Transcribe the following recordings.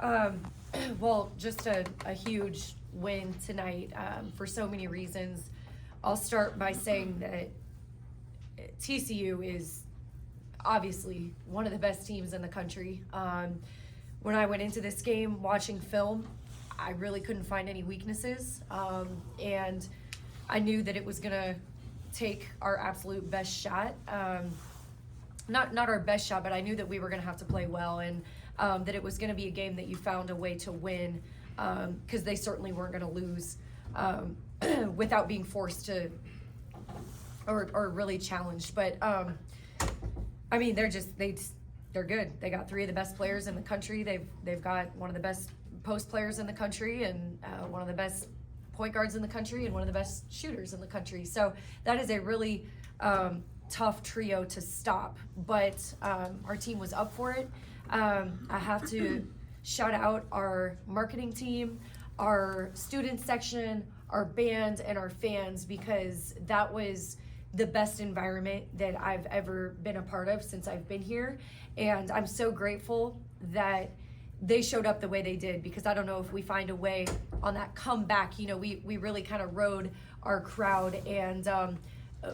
Um, well, just a huge win tonight for so many reasons. I'll start by saying that TCU is obviously one of the best teams in the country. When I went into this game watching film, I really couldn't find any weaknesses, and I knew that it was going to take our absolute best shot. Not our best shot, but I knew that we were going to have to play well, and that it was going to be a game that you found a way to win, because they certainly weren't going to lose without being forced to or really challenged. But I mean, they're good. They got three of the best players in the country. They've got one of the best post players in the country, and one of the best point guards in the country, and one of the best shooters in the country. So that is a really tough trio to stop, but our team was up for it. I have to shout out our marketing team, our student section, our band, and our fans, because that was the best environment that I've ever been a part of since I've been here. And I'm so grateful that they showed up the way they did, because I don't know if we find a way on that comeback. You know, we really kind of rode our crowd, and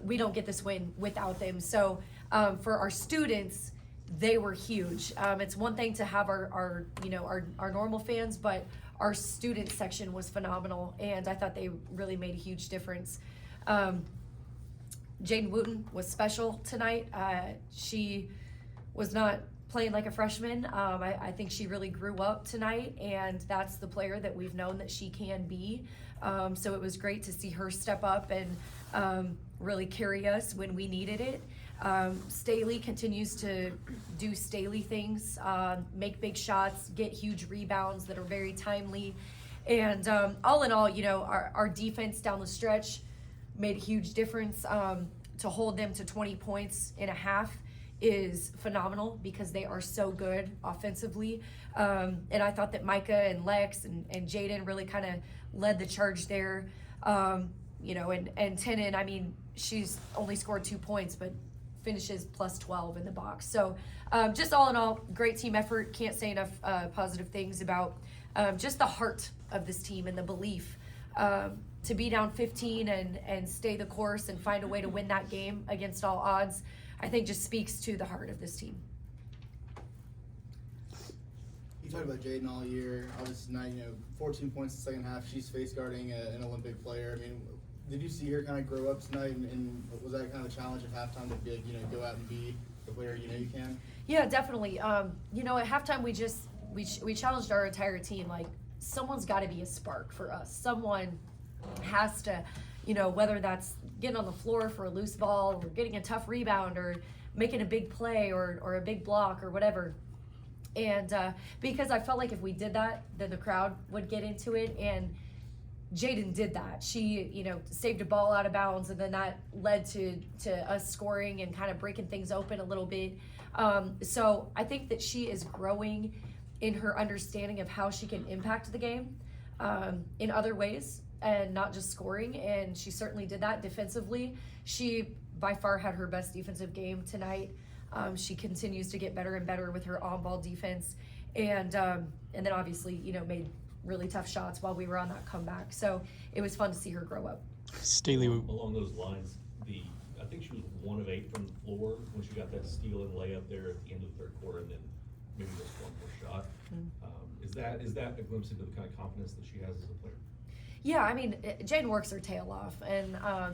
we don't get this win without them. So for our students, they were huge. It's one thing to have our normal fans, but our student section was phenomenal, and I thought they really made a huge difference. Jaden Wooten was special tonight. She was not playing like a freshman. I think she really grew up tonight, and that's the player that we've known that she can be. So it was great to see her step up and really carry us when we needed it. Stailee continues to do Stailee things, make big shots, get huge rebounds that are very timely. And all in all, our defense down the stretch made a huge difference. To hold them to 20 points in a half is phenomenal, because they are so good offensively. And I thought that Micah and Lex and Jaden really kind of led the charge there. And Tenon, I mean, she's only scored 2 points, but finishes plus 12 in the box. So just all in all, great team effort. Can't say enough positive things about just the heart of this team and the belief. To be down 15 and stay the course and find a way to win that game against all odds, I think just speaks to the heart of this team. You talked about Jaden all year. Obviously tonight, 14 points in the second half. She's face guarding an Olympic player. I mean, did you see her kind of grow up tonight, and was that kind of a challenge at halftime to be like, go out and be the player you can? Yeah, definitely. At halftime we challenged our entire team, like, someone's got to be a spark for us. Someone has to, whether that's getting on the floor for a loose ball or getting a tough rebound or making a big play or a big block or whatever. And because I felt like if we did that, then the crowd would get into it. And Jaden did that. She, saved a ball out of bounds, and then that led to us scoring and kind of breaking things open a little bit. So I think that she is growing in her understanding of how she can impact the game in other ways, and not just scoring. And she certainly did that defensively. She by far had her best defensive game tonight. She continues to get better and better with her on-ball defense, and then obviously made really tough shots while we were on that comeback. So it was fun to see her grow up. Stailee, along those lines, I think she was 1 of 8 from the floor when she got that steal and layup there at the end of the third quarter, and then maybe just one more shot. Is that a glimpse into the kind of confidence that she has as a player? Yeah, I mean, Jane works her tail off, and I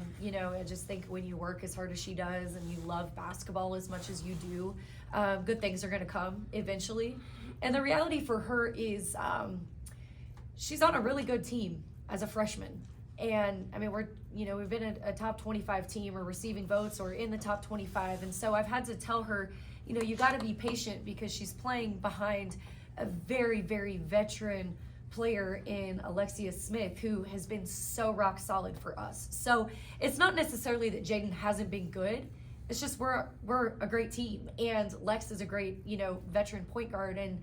just think when you work as hard as she does and you love basketball as much as you do, good things are going to come eventually. And the reality for her is she's on a really good team as a freshman. And I mean, we've been a top 25 team, or receiving votes, or in the top 25. And so I've had to tell her, you got to be patient, because she's playing behind a very, very veteran player in Alexia Smith, who has been so rock solid for us. So it's not necessarily that Jaden hasn't been good. It's just we're a great team, and Lex is a great veteran point guard, and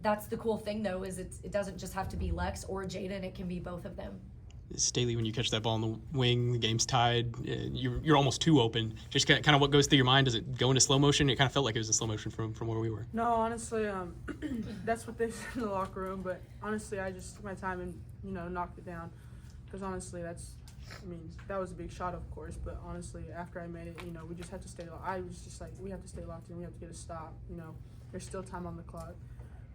that's the cool thing though, is it doesn't just have to be Lex or Jaden. It can be both of them. Stailee, when you catch that ball in the wing, the game's tied, you're almost too open. Just kind of what goes through your mind? Does it go into slow motion? It kind of felt like it was in slow motion from where we were. No, honestly, that's what they said in the locker room. But honestly, I just took my time and knocked it down. Because honestly, that was a big shot, of course. But honestly, after I made it, we just had to stay. I was just like, we have to stay locked in. We have to get a stop. There's still time on the clock.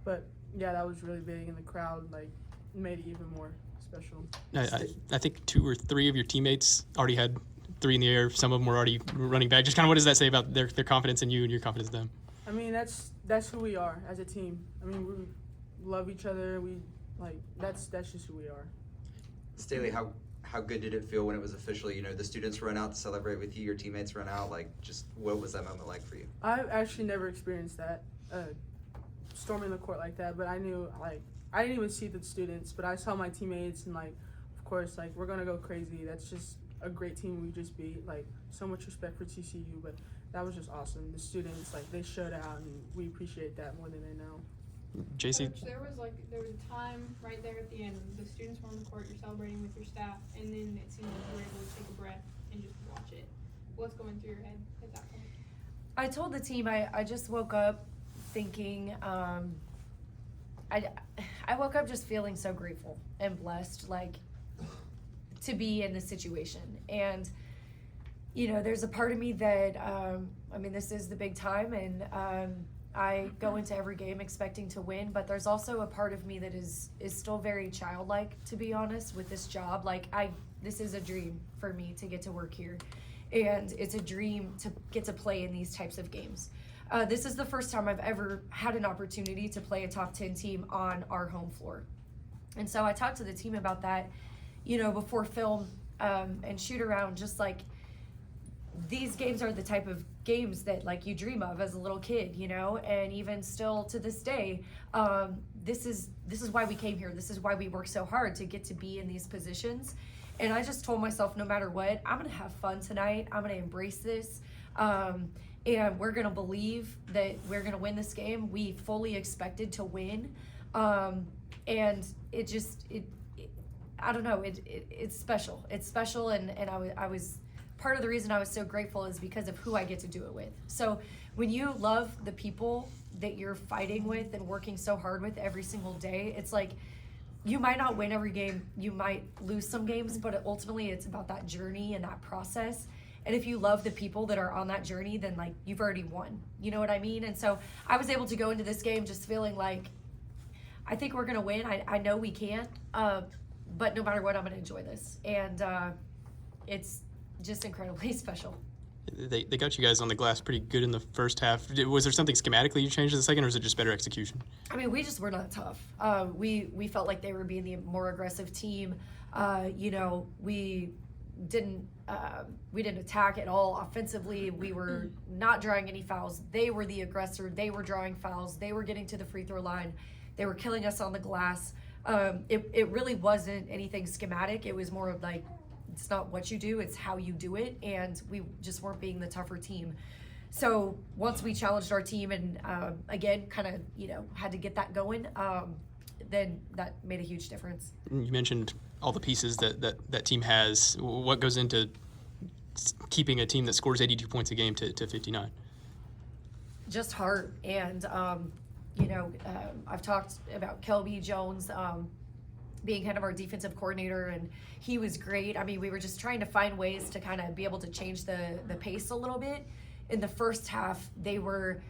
But yeah, that was really big, and the crowd made it even more special. I think 2 or 3 of your teammates already had 3 in the air. Some of them were already running back. Just kind of what does that say about their confidence in you and your confidence in them? I mean, that's who we are as a team. I mean, we love each other. That's just who we are. Stailee, how good did it feel when it was officially, the students run out to celebrate with you, your teammates run out? Just what was that moment like for you? I've actually never experienced that, storming the court like that, but I knew, I didn't even see the students, but I saw my teammates, and of course, we're gonna go crazy. That's just a great team we just beat. So much respect for TCU, but that was just awesome. The students, they showed out, and we appreciate that more than they know. Jacie? Coach, there was a time right there at the end. The students were on the court, you're celebrating with your staff, and then it seemed like you were able to take a breath and just watch it. What's going through your head at that point? I told the team I just woke up thinking, I woke up just feeling so grateful and blessed, to be in this situation. And, there's a part of me that, this is the big time, and I go into every game expecting to win, but there's also a part of me that is still very childlike, to be honest, with this job. This is a dream for me to get to work here, and it's a dream to get to play in these types of games. This is the first time I've ever had an opportunity to play a top 10 team on our home floor. And so I talked to the team about that, before film and shoot around, just these games are the type of games that you dream of as a little kid, and even still to this day, this is why we came here. This is why we work so hard to get to be in these positions. And I just told myself, no matter what, I'm gonna have fun tonight. I'm gonna embrace this. And we're gonna believe that we're gonna win this game. We fully expected to win. And I don't know, it's special. It's special, and I was part of the reason I was so grateful is because of who I get to do it with. So when you love the people that you're fighting with and working so hard with every single day, it's you might not win every game, you might lose some games, but ultimately it's about that journey and that process. And if you love the people that are on that journey, then you've already won. You know what I mean? And so I was able to go into this game just feeling I think we're gonna win. I know we can, but no matter what, I'm gonna enjoy this. And it's just incredibly special. They got you guys on the glass pretty good in the first half. Was there something schematically you changed in the second, or was it just better execution? We just were not tough. We felt like they were being the more aggressive team. We didn't attack at all offensively. We were not drawing any fouls. They were the aggressor. They were drawing fouls. They were getting to the free throw line. They were killing us on the glass. It really wasn't anything schematic. It was more of it's not what you do, it's how you do it, and we just weren't being the tougher team. So once we challenged our team and again kind of had to get that going, then that made a huge difference. You mentioned all the pieces that team has. What goes into keeping a team that scores 82 points a game to 59? Just heart, and I've talked about Kelby Jones being kind of our defensive coordinator, and he was great. We were just trying to find ways to kind of be able to change the pace a little bit. In the first half, they were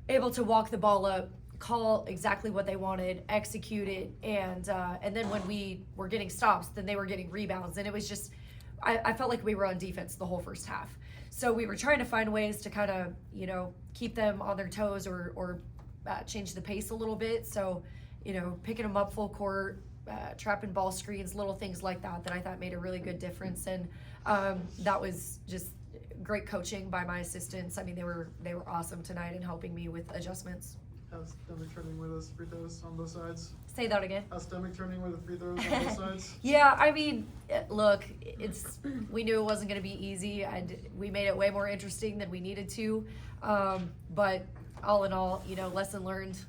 able to walk the ball up, call exactly what they wanted, execute it, and then when we were getting stops, then they were getting rebounds, and it was just, I felt like we were on defense the whole first half. So we were trying to find ways to kind of, keep them on their toes or change the pace a little bit. So, picking them up full court, trapping ball screens, little things like that I thought made a really good difference. And that was just great coaching by my assistants. They were awesome tonight in helping me with adjustments. How's stomach turning with us free throws on both sides? Say that again. How's stomach turning with the free throws on both sides? Yeah, look, we knew it wasn't going to be easy. We made it way more interesting than we needed to. But all in all, lesson learned.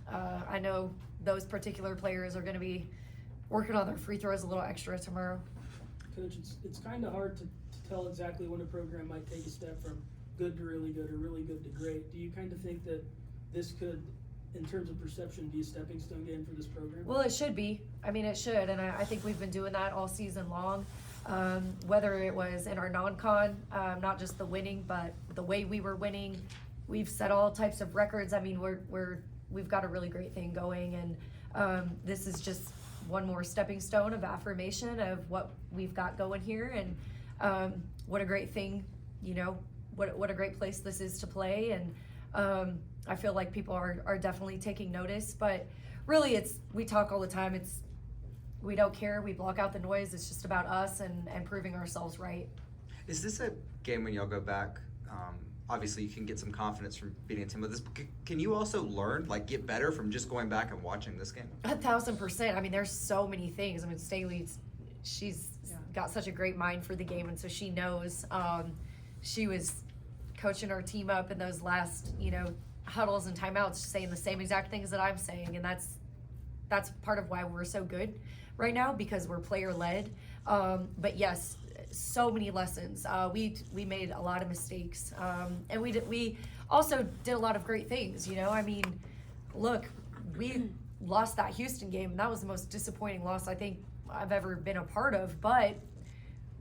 I know those particular players are going to be working on their free throws a little extra tomorrow. Coach, it's kind of hard to tell exactly when a program might take a step from good to really good or really good to great. Do you kind of think that this could, in terms of perception, be a stepping stone game for this program? Well, it should be. I mean, it should, and I think we've been doing that all season long. Whether it was in our non-con, not just the winning, but the way we were winning. We've set all types of records. I mean, we've got a really great thing going, and this is just one more stepping stone of affirmation of what we've got going here, and what a great thing, you know, what a great place this is to play, and I feel like people are definitely taking notice. But really, we talk all the time. We don't care. We block out the noise. It's just about us and proving ourselves right. Is this a game when y'all go back? Obviously, you can get some confidence from beating a team like this. But can you also learn, like, get better from just going back and watching this game? 1,000%. I mean, there's so many things. I mean, Stailee, she's got such a great mind for the game, and so she knows. She was coaching our team up in those last, huddles and timeouts, saying the same exact things that I'm saying, and that's part of why we're so good right now, because we're player led. But yes, so many lessons. We made a lot of mistakes, and we also did a lot of great things. I mean, look, we lost that Houston game, and that was the most disappointing loss I think I've ever been a part of. But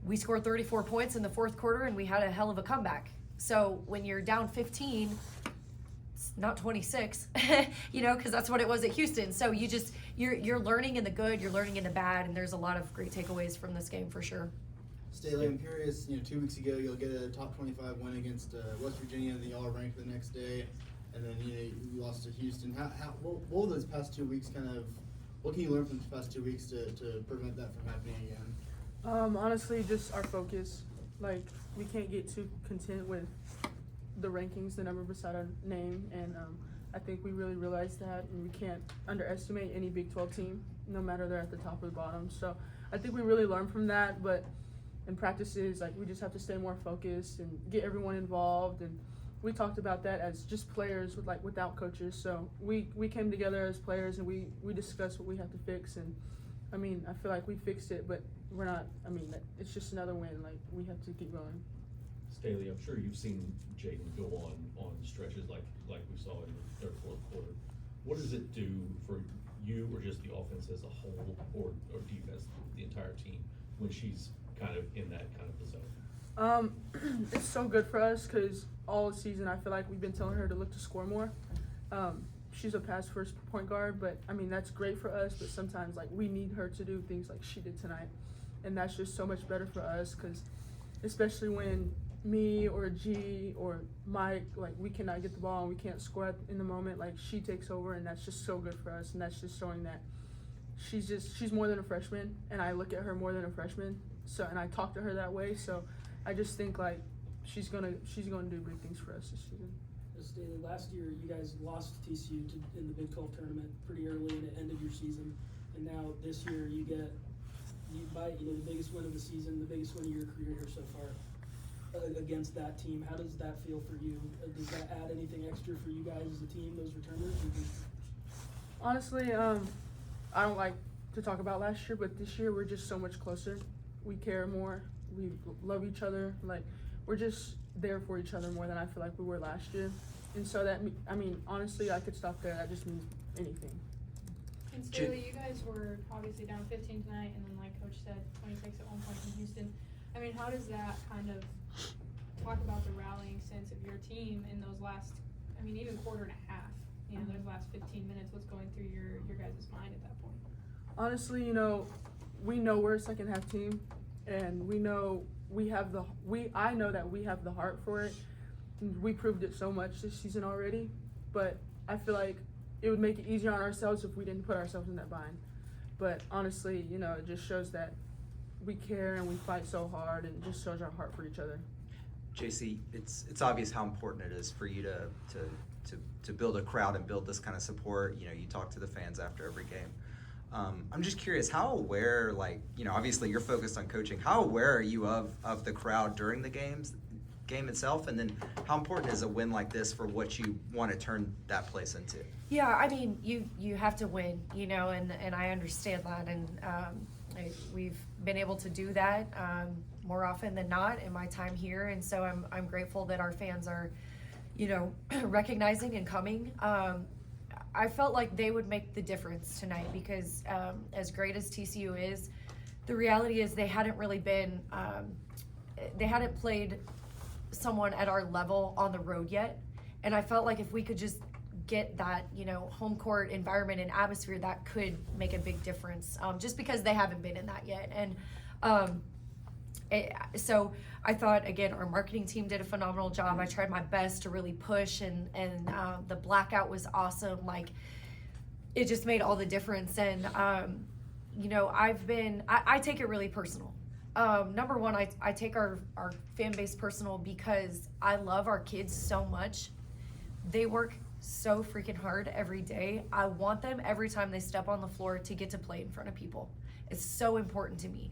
we scored 34 points in the fourth quarter, and we had a hell of a comeback. So when you're down 15, it's not 26, because that's what it was at Houston. So you're learning in the good, you're learning in the bad, and there's a lot of great takeaways from this game for sure. Stailee, I'm curious, 2 weeks ago you'll get a top 25 win against West Virginia, and then y'all are ranked the next day, and then you lost to Houston. What will those past 2 weeks what can you learn from these past 2 weeks to prevent that from happening again? Honestly, just our focus. Like, we can't get too content with the rankings, the number beside our name, and I think we really realized that, and we can't underestimate any Big 12 team, no matter they're at the top or the bottom. So I think we really learned from that, but in practices, like, we just have to stay more focused and get everyone involved, and we talked about that as just players without coaches. So we came together as players, and we discussed what we have to fix, and I mean, I feel like we fixed it, but we're not, it's just another win. Like, we have to keep going. Stailee, I'm sure you've seen Jaden go on stretches like we saw in the third, fourth quarter. What does it do for you, or just the offense as a whole, or defense, the entire team, when she's kind of in that kind of zone? It's so good for us because all season I feel like we've been telling her to look to score more. She's a pass first point guard, but that's great for us, but sometimes we need her to do things like she did tonight, and that's just so much better for us, because especially when me or G or Mike, we cannot get the ball and we can't score in the moment, she takes over, and that's just so good for us, and that's just showing that she's more than a freshman, and I look at her more than a freshman, so, and I talk to her that way, so I just think she's gonna do big things for us this season. Stailee, last year you guys lost to TCU in the Big 12 tournament pretty early, and it ended your season. And now this year you bite the biggest win of the season, the biggest win of your career here so far against that team. How does that feel for you? Does that add anything extra for you guys as a team, those returners? Honestly, I don't like to talk about last year, but this year we're just so much closer. We care more. We love each other. We're just there for each other more than I feel like we were last year. And so that, honestly, I could stop there. That just means anything. And Stailee, you guys were obviously down 15 tonight, and then like Coach said, 26 at one point in Houston. How does that kind of talk about the rallying sense of your team in those last, even quarter and a half, those last 15 minutes, what's going through your guys' mind at that point? Honestly, we know we're a second half team, and we know I know that we have the heart for it. We proved it so much this season already, but I feel like it would make it easier on ourselves if we didn't put ourselves in that bind. But honestly, it just shows that we care and we fight so hard, and it just shows our heart for each other. Jacie, it's obvious how important it is for you to build a crowd and build this kind of support. You talk to the fans after every game. I'm just curious, how aware, obviously you're focused on coaching, how aware are you of the crowd during the game itself, and then how important is a win like this for what you want to turn that place into? Yeah, you have to win, and I understand that, and We've been able to do that more often than not in my time here, and so I'm grateful that our fans are, recognizing and coming. I felt like they would make the difference tonight because as great as TCU is, the reality is they hadn't really been, they hadn't played someone at our level on the road yet. And I felt like if we could just get that, home court environment and atmosphere, that could make a big difference, just because they haven't been in that yet. And so I thought, again, our marketing team did a phenomenal job. I tried my best to really push, and the blackout was awesome. Like, it just made all the difference. And, I take it really personal. Number one, I take our fan base personal because I love our kids so much. They work so freaking hard every day. I want them every time they step on the floor to get to play in front of people. It's so important to me.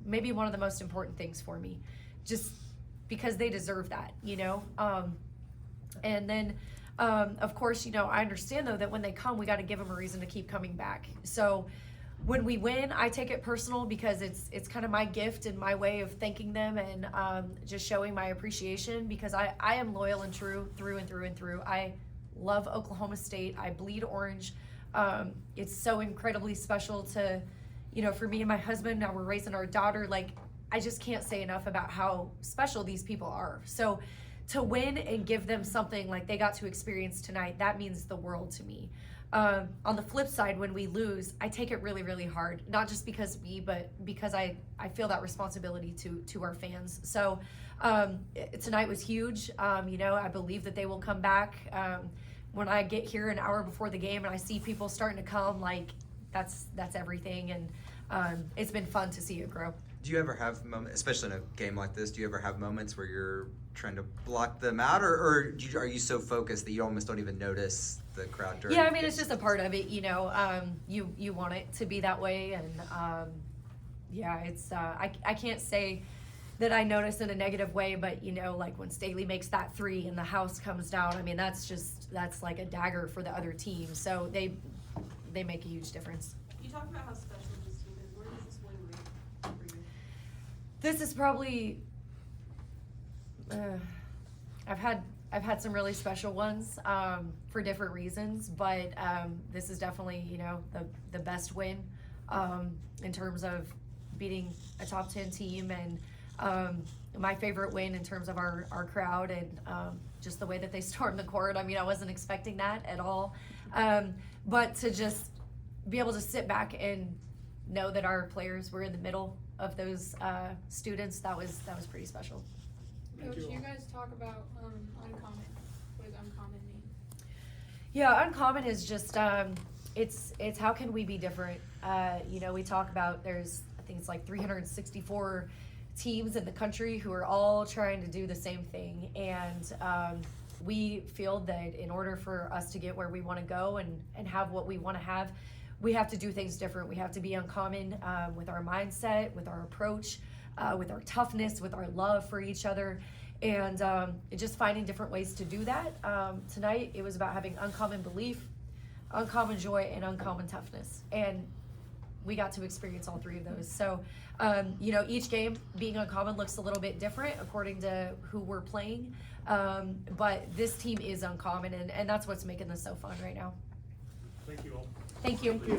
Maybe one of the most important things for me, just because they deserve that, and then, of course, I understand though that when they come, we got to give them a reason to keep coming back. So when we win, I take it personal because it's kind of my gift and my way of thanking them and just showing my appreciation, because I am loyal and true through and through and through. I love Oklahoma State. I bleed orange. It's so incredibly special to, for me and my husband. Now we're raising our daughter. Like, I just can't say enough about how special these people are. So to win and give them something like they got to experience tonight, that means the world to me. On the flip side, when we lose, I take it really, really hard. Not just because of me, but because I feel that responsibility to our fans. So tonight was huge. I believe that they will come back. When I get here an hour before the game and I see people starting to come, like, that's everything. And it's been fun to see it grow. Do you ever have moments, especially in a game like this, do you ever have moments where you're trying to block them out, or are you so focused that you almost don't even notice the crowd during? Yeah, I mean, it's just a part of it, you want it to be that way. And it's, I can't say that I notice in a negative way, but like when Stailee makes that 3 and the house comes down, I mean, that's like a dagger for the other team. So they make a huge difference. You talk about how special this team is. Where does this win rank for you? This is probably, I've had some really special ones for different reasons, but this is definitely the best win in terms of beating a top 10 team, and my favorite win in terms of our crowd and just the way that they stormed the court. I mean, I wasn't expecting that at all, but to just be able to sit back and know that our players were in the middle of those students, that was pretty special. Coach, you guys talk about uncommon. What does uncommon mean? Yeah, uncommon is just it's how can we be different? We talk about I think it's like 364 teams in the country who are all trying to do the same thing, and we feel that in order for us to get where we want to go and have what we want to have, we have to do things different. We have to be uncommon with our mindset, with our approach, with our toughness, with our love for each other, and just finding different ways to do that. Tonight, it was about having uncommon belief, uncommon joy, and uncommon toughness. And we got to experience all 3 of those. So, each game being uncommon looks a little bit different according to who we're playing. But this team is uncommon, and that's what's making this so fun right now. Thank you all. Thank you.